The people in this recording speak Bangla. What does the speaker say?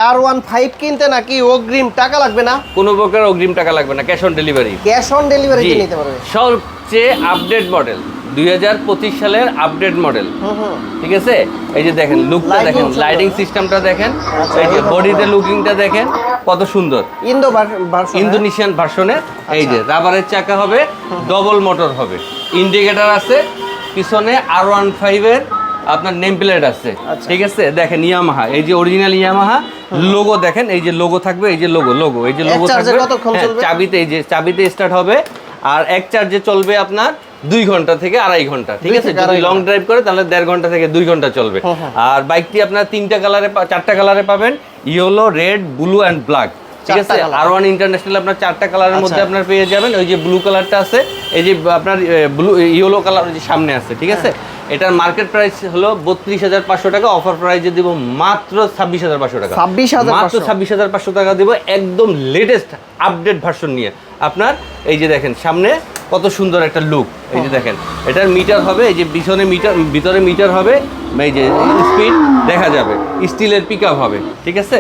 R15 কিনতে নাকি অগ্রিম টাকা লাগবে না? কোনো প্রকার অগ্রিম টাকা লাগবে না, cash on delivery. Cash on delivery কি নিতে পারবে? সবচেয়ে আপডেট মডেল 2025 সালের আপডেট মডেল। ঠিক আছে, এই যে দেখেন লুকটা দেখেন, লাইটিং সিস্টেমটা দেখেন, এই যে বডিতে লুকিংটা দেখেন কত সুন্দর। ইন্দোনেশিয়ান ভার্সনে। এই যে রাবারের চাকা হবে, ডবল মোটর হবে, ইন্ডিকেটর আছে, পিছনে R15 এর আপনার নেম প্লেট আছে। ঠিক আছে, দেখেন ইয়ামাহা, এই যে অরিজিনাল ইয়ামাহা লোগো দেখেন, এই যে লোগো থাকবে, এই যে লোগো এই যে লোগো থাকবে। চাবিতে, এই যে চাবিতে স্টার্ট হবে, আর এক চার্জে চলবে আপনার 2 ঘন্টা থেকে 2.5 ঘন্টা। ঠিক আছে, যদি লং ড্রাইভ করে তাহলে 1.5 ঘন্টা থেকে 2 ঘন্টা চলবে। আর বাইকটি আপনার 4টা কালারে পাবেন, yellow, red, blue and black. ঠিক আছে, R1 ইন্টারন্যাশনাল আপনার 4টা কালারের মধ্যে আপনার পেয়ে যাবেন। ওই যে ব্লু কালারটা আছে, এই যে আপনার ব্লু ইয়েলো কালার যে সামনে আছে। ঠিক আছে, এটার মার্কেট প্রাইস হলো 32,500 টাকা, অফার প্রাইসে দিব মাত্র 26,500 টাকা। মাত্র 26,500 টাকা দিব, একদম লেটেস্ট আপডেট ভার্সন নিয়ে। আপনার এই যে দেখেন সামনে কত সুন্দর একটা লুক। এই যে দেখেন এটার মিটার হবে, এই যে পিছনে মিটার, ভিতরে মিটার হবে, এই যে স্পিড দেখা যাবে, স্টিলের পিকআপ হবে। ঠিক আছে।